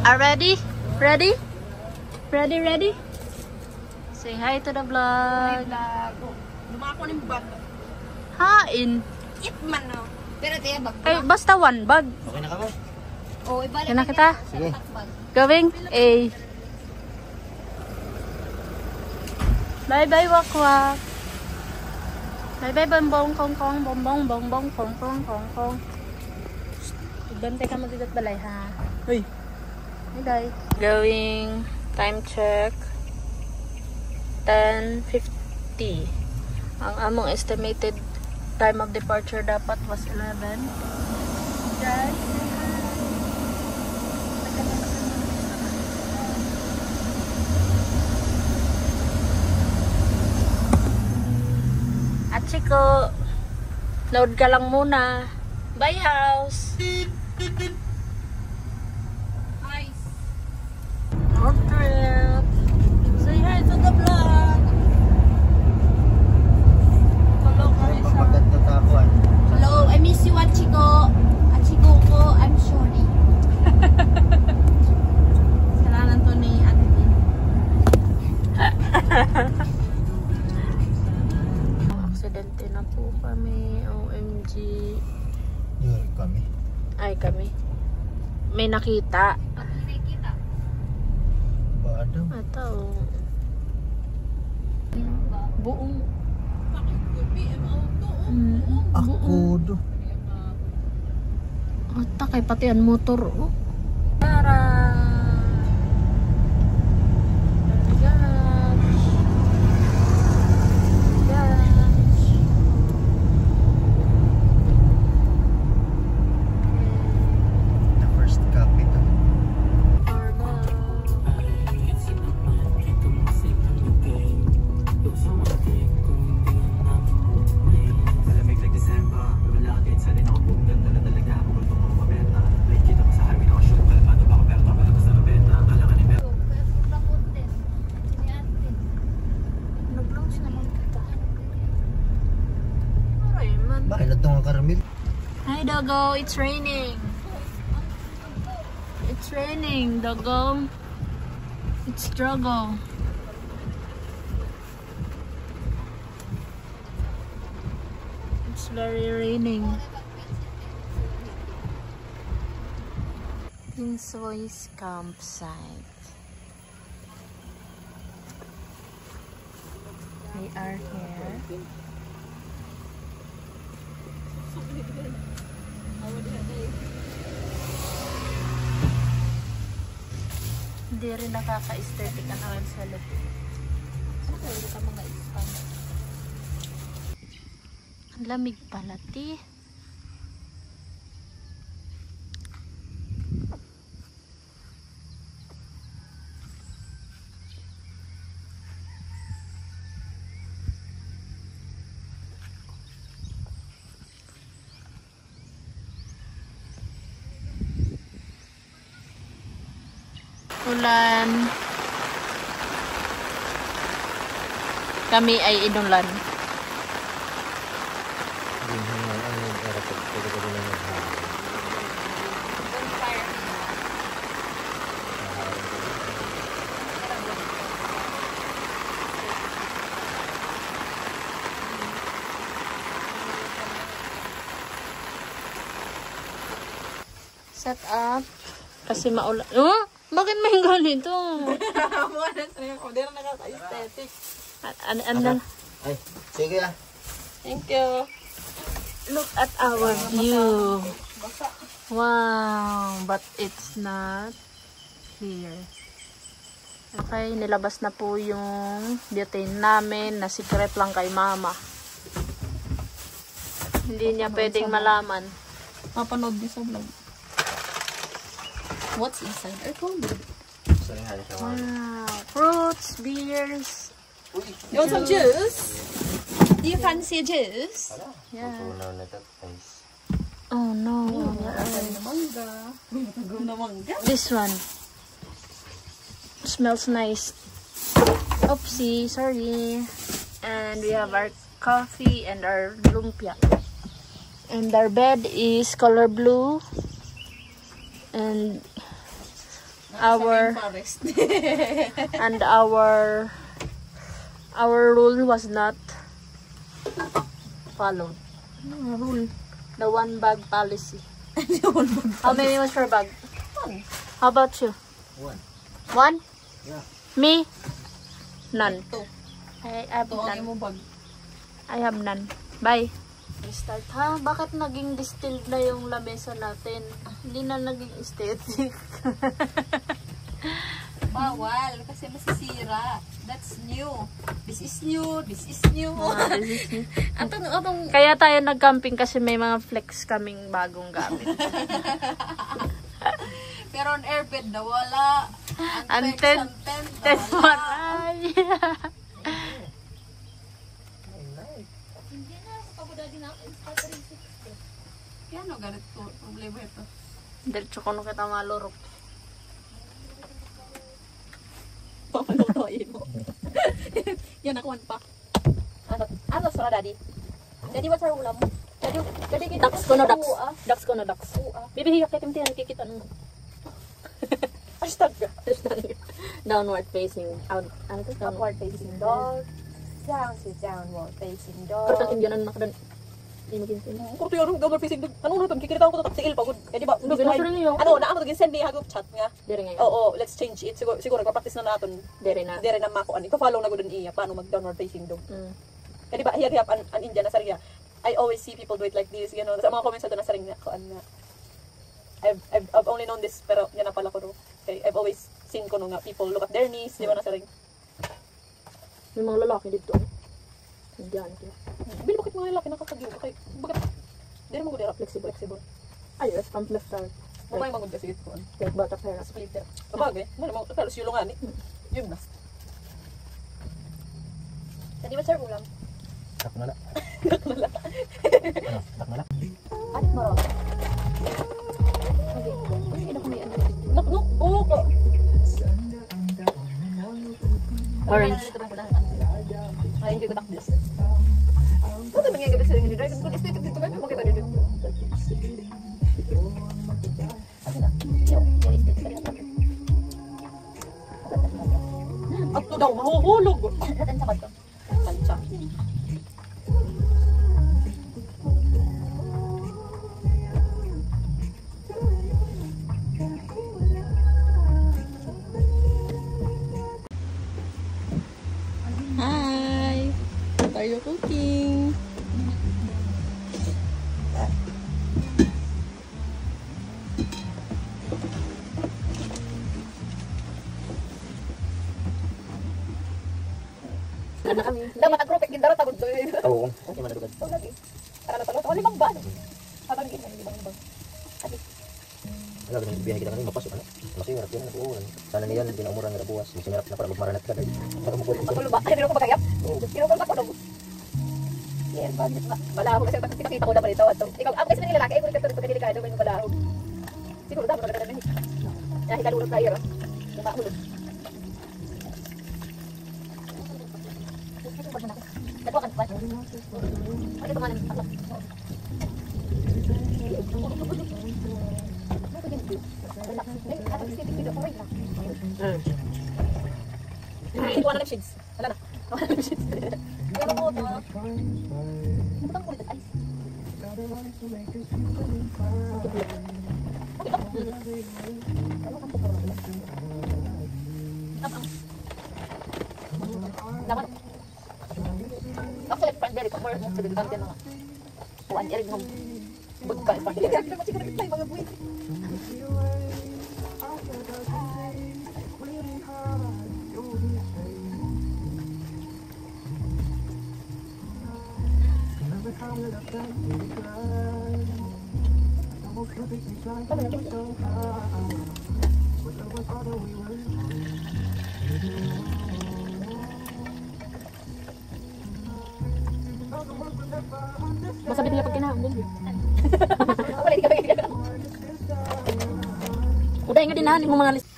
Are ready? Ready? Ready, ready? Say hi to the vlog. Lumako ng bag. Hain. It man no. Pero tiya bag. Ay, basta one bag. Okay na ka ba? Oh, ibalik Yan na kita. Sige. Going A. Bye bye wakwak. Bye bye bonbong kong kong bonbong bonbong kong kong kong kong. Bantay ka magdidat balay ha. Uy. Bye bye. Going time check 10:50. Ang among estimated time of departure dapat was 11. Guys, at Chico, load ka lang muna. Bye house. Nice. Road trip. Say hi to the vlog. Hello, Marisa. Maganda tapuan. Hello, I miss you, Achiko. Achiko ko, I'm sorry. Salanan to ni Ate Tin. Aksidente na po kami. OMG. Yun kami. Ay, kami. May nakita. Nakikita. Ba daw? Ito. Buong. Ako do. At takay pati ang motor. Oh. Para. The first copy to. Malamig like December, malakit sa din ako ganda na talaga ako gusto kong mabenta. Like kita mo sa highway na shoot, kalmado ba ako pero tapos ako sa mabenta. Kailangan ni Beth. Nag-vlogs naman kita. Aray man. Bakit na itong karamil? Hi Dogo, it's raining. It's raining, Dogo. It's Drogo. It's very raining. Kinsoy's campsite. We are here. Hindi rin nakaka-aesthetic ang awal sa loob. Okay, hindi ka mga ispan. Ang lamig pala, ti. Ulan. Kami ay inulan. Set up. Kasi maulan. Oh? Bakit may ganito? Hindi na nakaka-aesthetic. Ano? Ay, sige ah. Thank you. Look at our view. Wow, but it's not here. Okay, nilabas na po yung butane namin na secret lang kay mama. Hindi niya pwedeng malaman. Mapanood din sa vlog. What's inside our cooler? Wow, fruits, beers. You want some juice? Do you fancy a juice? Yeah. Oh no. Mangga. Mangga. This one smells nice. Oopsie, sorry. And we have our coffee and our lumpia. And our bed is color blue. And our Forest. and our rule was not followed. Rule. The one bag policy. How many was your bag? One. How about you? One. One? Yeah. Me? None. Two. I have Ito ang none. imo bag. I have none. Bye. Restart. Ha? Bakit naging distilled na yung lamesa natin? Hindi na naging aesthetic. Bawal. Kasi masisira. That's new. This is new. This is new. Atong Kaya tayo nag-camping kasi may mga flex kaming bagong gamit. pero on airbed na wala. Anten. Test wala. maray. Hindi na. Pabudadi na. Yan o, ganit ko. Problema ito. Diretso ko nung kita malurok. Papalutoin mo. Yan, nakuhan pa. Ano sara, Daddy? Daddy, what's our ulam? Daddy, Ducks ko na ducks. Ducks ko na ducks. Bibihiyok kay Timtihan. Nakikita nung. Hashtag ka. Downward facing. Ano to? Upward facing dog. Downward facing dog. Pero tating ganan makadan. Hindi maginsin. Kung ito yung downward facing dog. Anong nuton? Kikiritaan ko ito. Si Il, pagod. Eh, di ba? Ano? Naamo ito. Send me hagop chat nga. Dire ngayon. Oo, let's change it. Siguro nagpa-practice na natin. Dire na. Dire na makuan. Ika-follow na gudun iya. Paano mag-downward facing dog. Eh, di ba? Hiyag-hiyap an India na sarya. I always see people do it like this. You know, sa mga comments na saring na kuan nga. I've only known this, pero yan na pala ko. Okay, I've always seen ko nga people look at their knees, di ba na saring. May mga lalaki dito. Indian ko. Bili bakit mga lalaki nakakagyo? Okay, bakit? Di naman ko dira flexible. Ayos, pang left start. Mukha yung magod kasi ito. Take butterfly. Splitter. Kabagay, ano naman, pero siyulungan eh. Yun na. Tadi ba sir ulam? Ako na lang. Ano? Ako na lang. Alit mo rin. Oo ko. Orange. Ay, hindi ko takdis. Ano naman yung gabi sa hindi drive? Kung isip dito ba? Makita dito. At daw, mahuhulog. Saan sa kanto? Kancha. Hi! What are you cooking? Dapat ang grupik, gindara tagod doon. Oo. Okay, manadugad. Oo, lagi. Para na talo. Limang ba? Habang gina, limang ba? Wala, ganun biyahe kita kanina, mapasok. Masirap yun, nabuuan. Sana niyan, hindi na umuran na buwas. Masirap na para magmaranat ka. Magulo ba? Hindi ko magayap. Hindi ko magayap. Yan, bakit ba? Balahog kasi bakit nakita ko naman ito. Ikaw, ang kasi ng lalaki, ay kung ito delikado mo yung balahog. Siguro dapat maganda na niya. Hikalulog tayo, no? Lumahulog. Nagwa ka ba? Ano ito nga namin? Ito na shades. Wala na. Wala na shades. Wala mo ito. Nabutang kulit at ice. Dapat. Actually, friend, very more to the gante na. Kuan erig ng budka pa. Kaya kita masih kita mga buwi. Masabit niya pag kinahambol. Wala di ka ba? Uday nga dinahan mo mga list.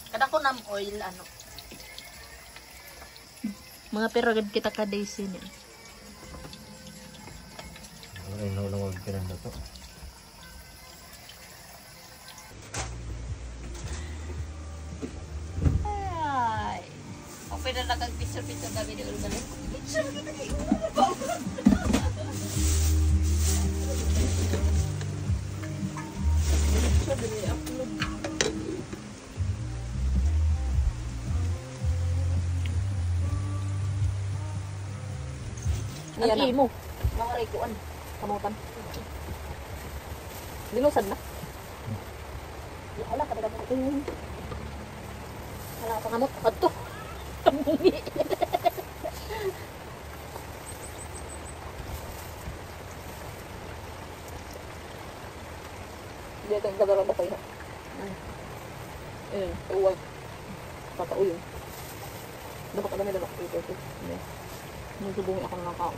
Kada ko nam oil ano. Mga pero gid kita ka days yun eh. Ay, nulungog ka ng dato. Ay. Okay na lang ang picture-picture kami ni Ulo galing. Picture kita ni Ulo. Picture din i-upload. Ang imo. Mga raykuan. Kamutan. Dinusan na. Wala ka dagat ito. Wala pa kamot. Adto. Tamungi. Dia kan kagaro ba kayo? Uwag. Patauyo. Dapat kami dapat ito. Nagsubuhin ako ng kao.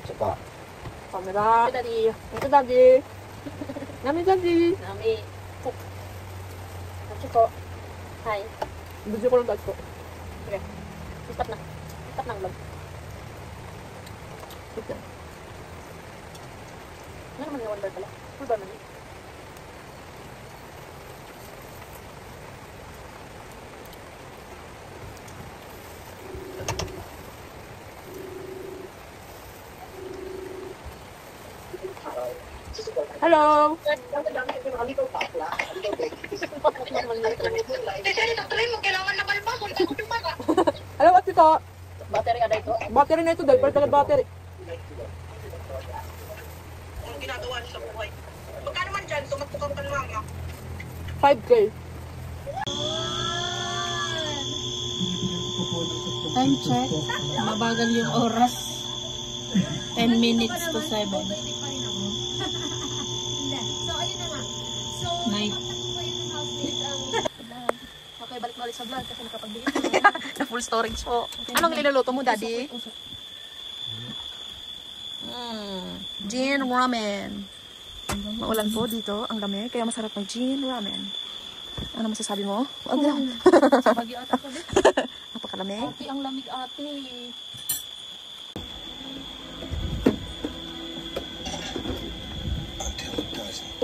Saka. Kamera. Ito daddy. Ito daddy. Nami daddy. Nami. At ko. Hi. Video ko lang dad ko. Okay. Stop na. Stop na ang vlog. Stop na. Ano naman yung one bar pala? Full bar man eh. Hello! Hello, at ito? Battery ka na ito? Battery na ito, diaper talaga battery. Anong ginagawa niyo sa buhay? Magkano man dyan, tumatpukang ka mama. 5K. Time check. Mabagal yung oras. 10 minutes to 7. Night. Okay, balik na ulit sa vlog kasi nakapagbigay na full storage po. Anong niluluto mo, daddy? Gin ramen. Maulan po dito, ang lamig, kaya masarap ng gin ramen. Ano masasabi mo? Wag lang. Bagyo ata ko din. Napakalamig. Ate, ang lamig ate. Until it doesn't.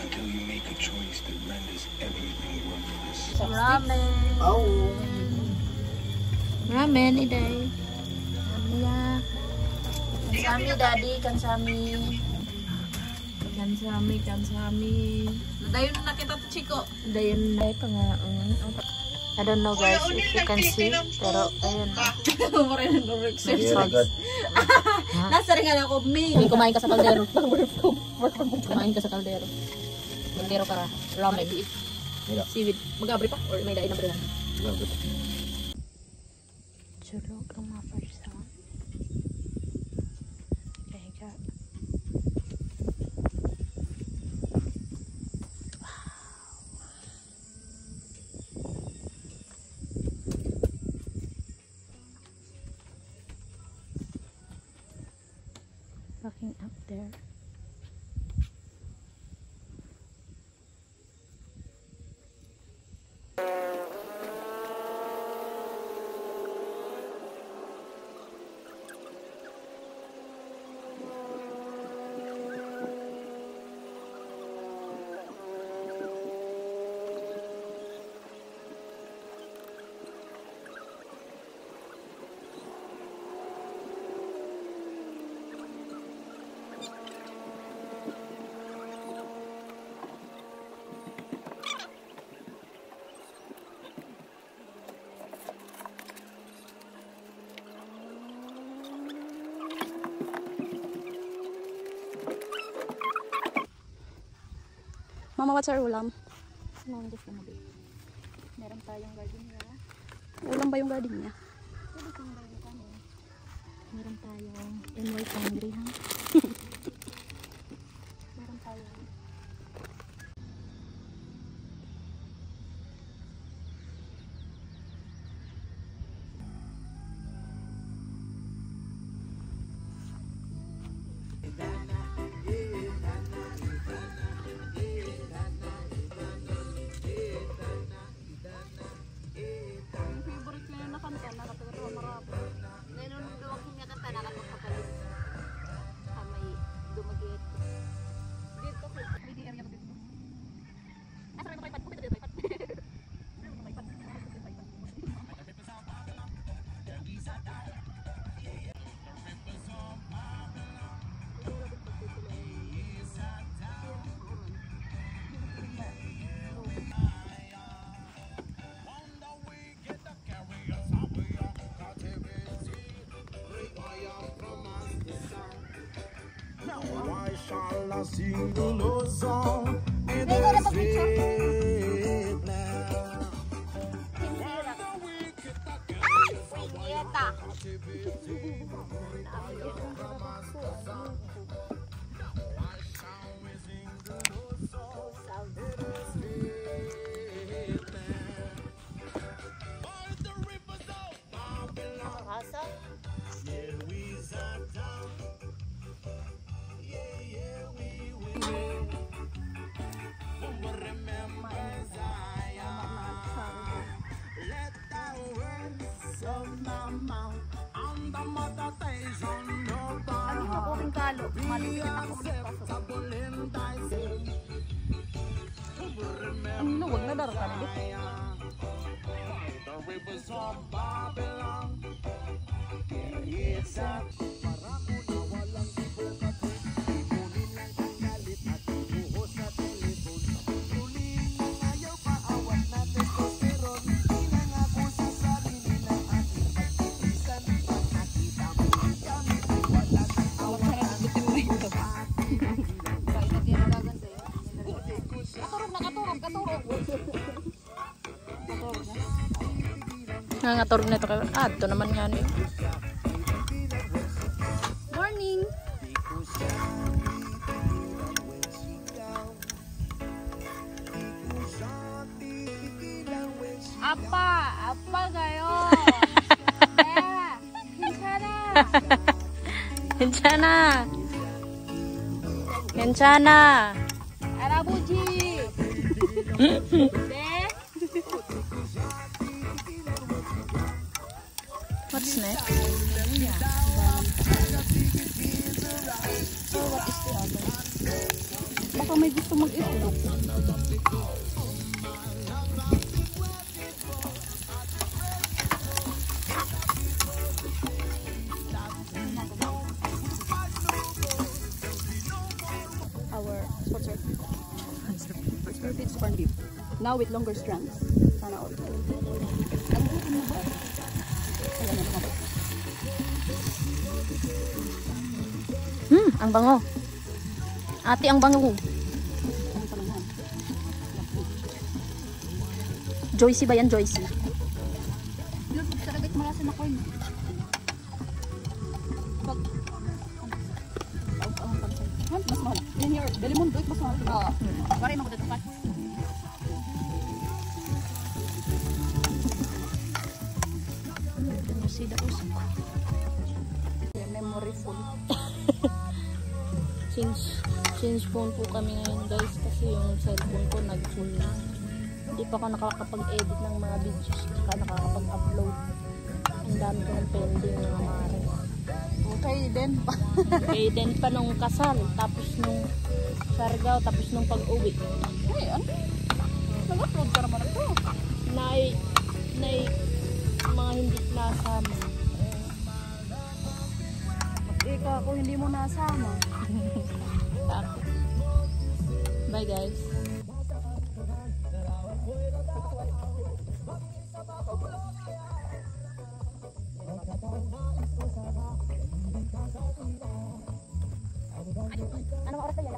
Until you make a choice that renders everything worthless. Ramen. Oh. Ramen, iday. Amiya. Kansami, daddy. Kansami. Kansami, kansami. Dayon na kita to, Chico. Dayon na pangaon. I don't know guys if you can see. Pero, ayun na. Nasa rin nga ako, May. Kumain ka sa kaldero. Kumain ka sa kaldero. Kaldero para. Ramen. Mira. Seaweed. Mag-abri pa? Or may dain na brihan? Julog ang mga first sound. Kaya looking up there. Mama, what's our ulam? No, just gonna be. Meron tayong gardenia. Ulam ba yung garden niya? Pwede kang gawin kami. Meron tayong NY Hungry, ha? Meron tayong Ano ko kuring kalo? Maliit ako. Ano, wag na daro ka na dito. Nangaturog na ito kayo. Ah, ito naman nga eh. Morning! Apa kayo? Kencana! Kencana! Arabuji! What's next? So what is the other? Baka may gusto mag-itlog. Our sponsor. It's corned beef. Now with longer strands. Sana all. Ang bango. Ate, ang bango. Joycey ba yan? Joycey. Saragit mo na sa corn. Mas mahal. Yan your Delimon Break, mas mahal. Oo. Waray mo ko dito pa. Sida usok. Memory full. Change phone po kami ngayon guys kasi yung cellphone ko nag-full na. Hindi pa ako nakakapag-edit ng mga videos at nakakapag-upload. Ang dami ko ng pending mga maaaring. Okay din pa. Okay din pa nung kasal, tapos nung sargaw, tapos nung pag-uwi. Ay, ano? Nag-upload ka naman ito. Nay mga hindi nasama. Ika kung hindi mo nasama. Bye guys. Anong oras tayo?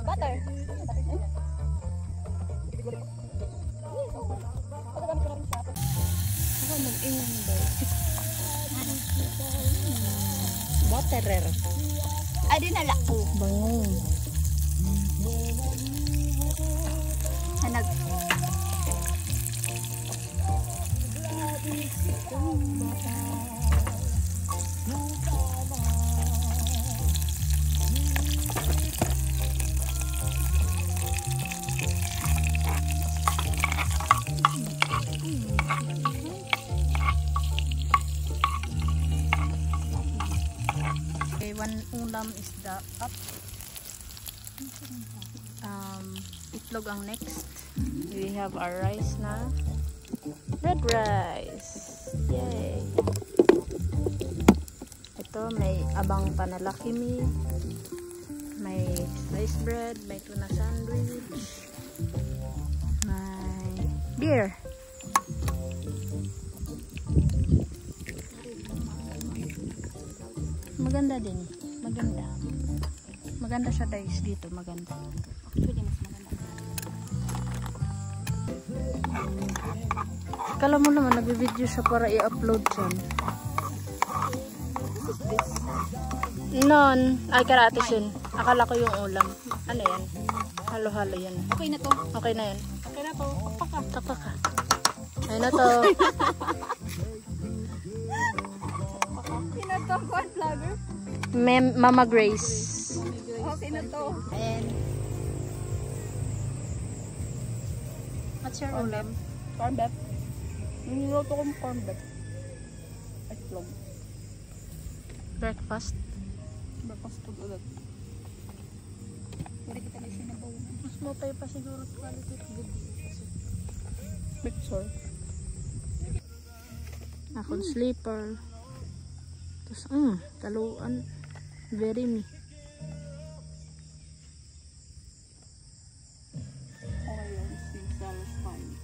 Butter. Ako mag-ingin ba? Butterer. Adi nala ko. Bango. Hanag. One ulam is the up. Itlog ang next. We have our rice na. Red rice. Yay! Ito, may abang panalakimi, may sliced bread, may tuna sandwich, may beer. Maganda din. Maganda. Maganda siya guys dito. Maganda. Actually, mas maganda. Akala mo naman, nag-video siya para i-upload siya. Non, ay karatisin. Akala ko yung ulam. Ano yan? Halo-halo yan. Okay na to. Okay na yan. Okay na to. Takpa ka. Ayun na to. Okay na to. Corn vlogger. Mama Grace. Okay na to. And what's your ulam? Corn beef. Niluto ko corn beef. Itlog. Breakfast. Breakfast food ulit. Pwede kita na sinabaw. Mas mapay pa siguro quality of good. Mixer. Akong sleeper. Tapos, taluan. Very me. Okay yun. Si Sarah's fine.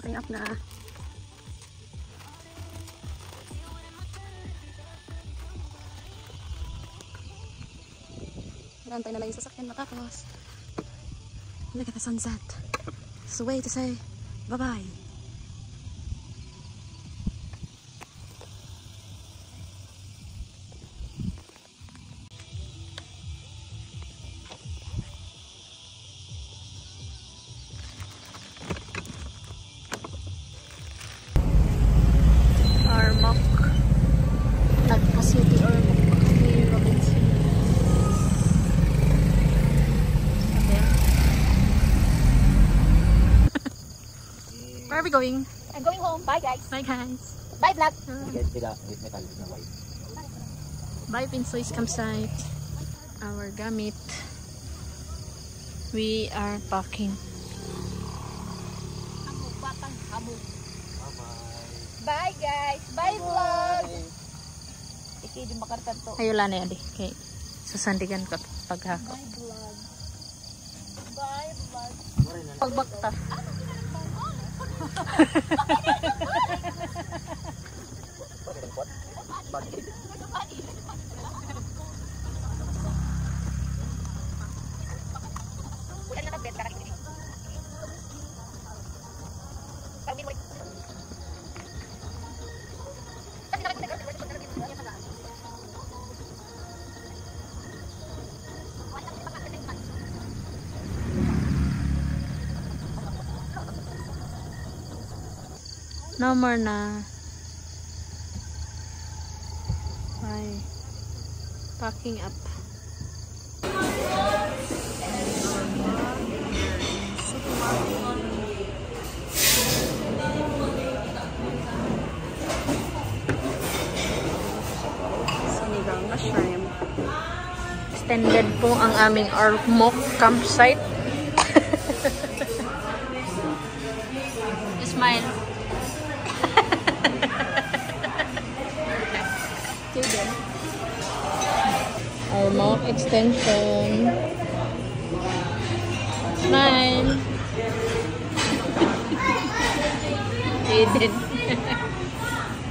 Okay, up na. Nantay na lang yung sasakyan matapos. Look at the sunset. It's a way to say bye-bye. Ormoc. Nagpa-city Ormoc kami Robinson. Okay. Where are we going? I'm going home. Bye guys. Bye guys. Bye vlog. Sila with metal na white. Bye Pinsoy's campsite. Our gamit. We are packing. Bye guys. Bye vlog. Iki di makartan to. Ayula na yan kay susandigan ko paghakot. Bye vlog. Bye vlog. Pagbakta. Ulan na nagbenta ka rin. Pag-bin mo. No more na. Bye. Packing up. Sinigang na shrimp. Extended po ang aming Ormoc campsite. Smile. Ormoc extension. Smile. Aiden.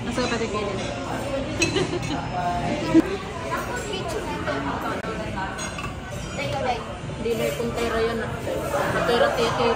Nasa ka pati Aiden. Hindi na yung puntera yan. Matera tete.